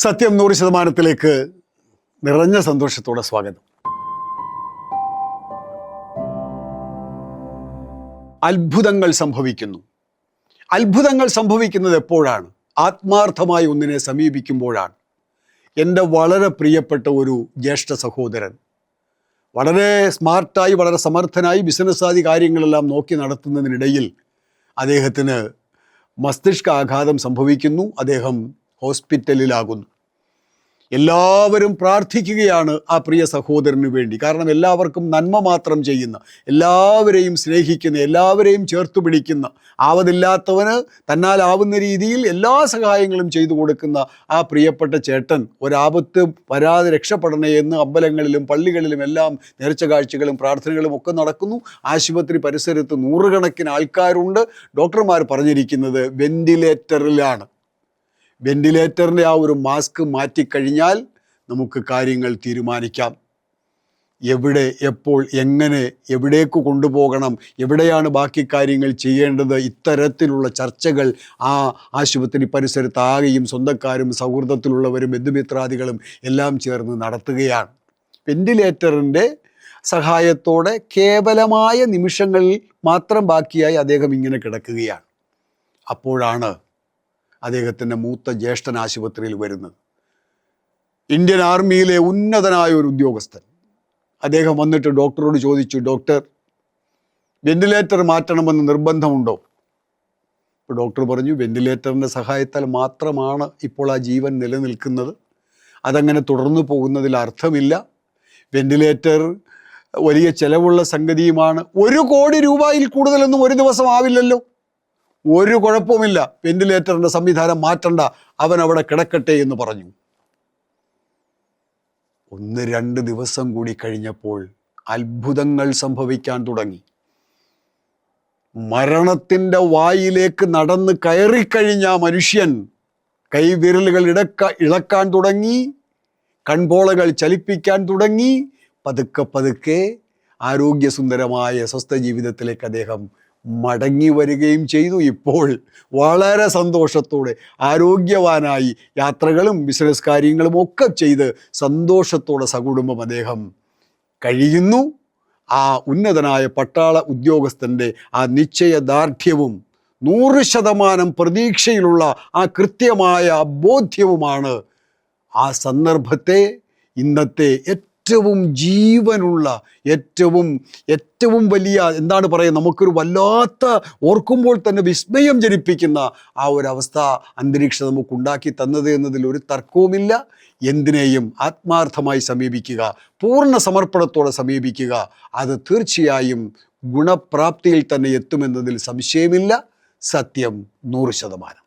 സത്യം 100% നിറഞ്ഞ സന്തോഷത്തോടെ സ്വാഗതം. അത്ഭുതങ്ങൾ സംഭവിക്കുന്നു. അത്ഭുതങ്ങൾ സംഭവിക്കുന്നത് എപ്പോഴാണ്? ആത്മാർത്ഥമായി ഒന്നിനെ സമീപിക്കുമ്പോഴാണ്. എൻ്റെ വളരെ പ്രിയപ്പെട്ട ഒരു ജ്യേഷ്ഠ സഹോദരൻ വളരെ സ്മാർട്ടായി, വളരെ സമർത്ഥനായി ബിസിനസ്സാദി കാര്യങ്ങളെല്ലാം നോക്കി നടത്തുന്നതിനിടയിൽ അദ്ദേഹത്തിന് മസ്തിഷ്കാഘാതം സംഭവിക്കുന്നു. അദ്ദേഹം ഹോസ്പിറ്റലിലാകുന്നു. എല്ലാവരും പ്രാർത്ഥിക്കുകയാണ് ആ പ്രിയ സഹോദരന് വേണ്ടി. കാരണം എല്ലാവർക്കും നന്മ മാത്രം ചെയ്യുന്ന, എല്ലാവരെയും സ്നേഹിക്കുന്ന, എല്ലാവരെയും ചേർത്ത് പിടിക്കുന്ന, ആവതില്ലാത്തവന് തന്നാലാവുന്ന രീതിയിൽ എല്ലാ സഹായങ്ങളും ചെയ്തു കൊടുക്കുന്ന ആ പ്രിയപ്പെട്ട ചേട്ടൻ ഒരാപത്ത് വരാതെ രക്ഷപ്പെടണേ എന്ന് അമ്പലങ്ങളിലും പള്ളികളിലും എല്ലാം നേർച്ച കാഴ്ചകളും പ്രാർത്ഥനകളും ഒക്കെ നടക്കുന്നു. ആശുപത്രി പരിസരത്ത് നൂറുകണക്കിന് ആൾക്കാരുണ്ട്. ഡോക്ടർമാർ പറഞ്ഞിരിക്കുന്നത് വെന്റിലേറ്ററിലാണ്. വെന്റിലേറ്ററിൻ്റെ ആ ഒരു മാസ്ക് മാറ്റിക്കഴിഞ്ഞാൽ നമുക്ക് കാര്യങ്ങൾ തീരുമാനിക്കാം. എവിടെ, എപ്പോൾ, എങ്ങനെ, എവിടേക്ക് കൊണ്ടുപോകണം, എവിടെയാണ് ബാക്കി കാര്യങ്ങൾ ചെയ്യേണ്ടത്, ഇത്തരത്തിലുള്ള ചർച്ചകൾ ആ ആശുപത്രി പരിസരത്ത് ആകെയും സ്വന്തക്കാരും സൗഹൃദത്തിലുള്ളവരും ബന്ധുമിത്രാദികളും എല്ലാം ചേർന്ന് നടത്തുകയാണ്. വെന്റിലേറ്ററിൻ്റെ സഹായത്തോടെ കേവലമായ നിമിഷങ്ങളിൽ മാത്രം ബാക്കിയായി അദ്ദേഹം ഇങ്ങനെ കിടക്കുകയാണ്. അപ്പോഴാണ് അദ്ദേഹത്തിൻ്റെ മൂത്ത ജ്യേഷ്ഠൻ ആശുപത്രിയിൽ വരുന്നത്. ഇന്ത്യൻ ആർമിയിലെ ഉന്നതനായ ഒരു ഉദ്യോഗസ്ഥൻ. അദ്ദേഹം വന്നിട്ട് ഡോക്ടറോട് ചോദിച്ചു, ഡോക്ടർ, വെന്റിലേറ്റർ മാറ്റണമെന്ന് നിർബന്ധമുണ്ടോ? അപ്പോൾ ഡോക്ടർ പറഞ്ഞു, വെന്റിലേറ്ററിൻ്റെ സഹായത്താൽ മാത്രമാണ് ഇപ്പോൾ ആ ജീവൻ നിലനിൽക്കുന്നത്. അതങ്ങനെ തുടർന്നു പോകുന്നതിൽ അർത്ഥമില്ല. വെന്റിലേറ്റർ വലിയ ചിലവുള്ള സംഗതിയുമാണ്. 1 കോടി രൂപയിൽ കൂടുതലൊന്നും ഒരു ദിവസം ആവില്ലല്ലോ. ഒരു കുഴപ്പവുമില്ല, വെന്റിലേറ്ററിൻ്റെ സംവിധാനം മാറ്റണ്ട, അവൻ അവിടെ കിടക്കട്ടെ എന്ന് പറഞ്ഞു. 1-2 ദിവസം കൂടി കഴിഞ്ഞപ്പോൾ അത്ഭുതങ്ങൾ സംഭവിക്കാൻ തുടങ്ങി. മരണത്തിൻ്റെ വായിലേക്ക് നടന്ന് കയറിക്കഴിഞ്ഞ മനുഷ്യൻ കൈവിരലുകൾ ഇളക്കാൻ തുടങ്ങി, കൺപോളകൾ ചലിപ്പിക്കാൻ തുടങ്ങി. പതുക്കെ പതുക്കെ ആരോഗ്യസുന്ദരമായ സ്വസ്ഥ ജീവിതത്തിലേക്ക് അദ്ദേഹം മടങ്ങി വരികയും ചെയ്തു. ഇപ്പോൾ വളരെ സന്തോഷത്തോടെ ആരോഗ്യവാനായി യാത്രകളും ബിസിനസ് കാര്യങ്ങളും ഒക്കെ ചെയ്ത് സന്തോഷത്തോടെ സകുടുംബം അദ്ദേഹം കഴിയുന്നു. ആ ഉന്നതനായ പട്ടാള ഉദ്യോഗസ്ഥൻ്റെ ആ നിശ്ചയദാർഢ്യവും 100% പ്രതീക്ഷയിലുള്ള ആ കൃത്യമായ ബോധ്യവുമാണ് ആ സന്ദർഭത്തെ ഇന്നത്തെ ഏറ്റവും ജീവനുള്ള, ഏറ്റവും വലിയ, എന്താണ് പറയുക, നമുക്കൊരു വല്ലാത്ത, ഓർക്കുമ്പോൾ തന്നെ വിസ്മയം ജനിപ്പിക്കുന്ന ആ ഒരവസ്ഥ, അന്തരീക്ഷം നമുക്കുണ്ടാക്കി തന്നത് എന്നതിൽ ഒരു തർക്കവുമില്ല. എന്തിനേയും ആത്മാർത്ഥമായി സമീപിക്കുക, പൂർണ്ണ സമർപ്പണത്തോടെ സമീപിക്കുക. അത് തീർച്ചയായും ഗുണപ്രാപ്തിയിൽ തന്നെ എത്തുമെന്നതിൽ സംശയമില്ല. സത്യം 100%.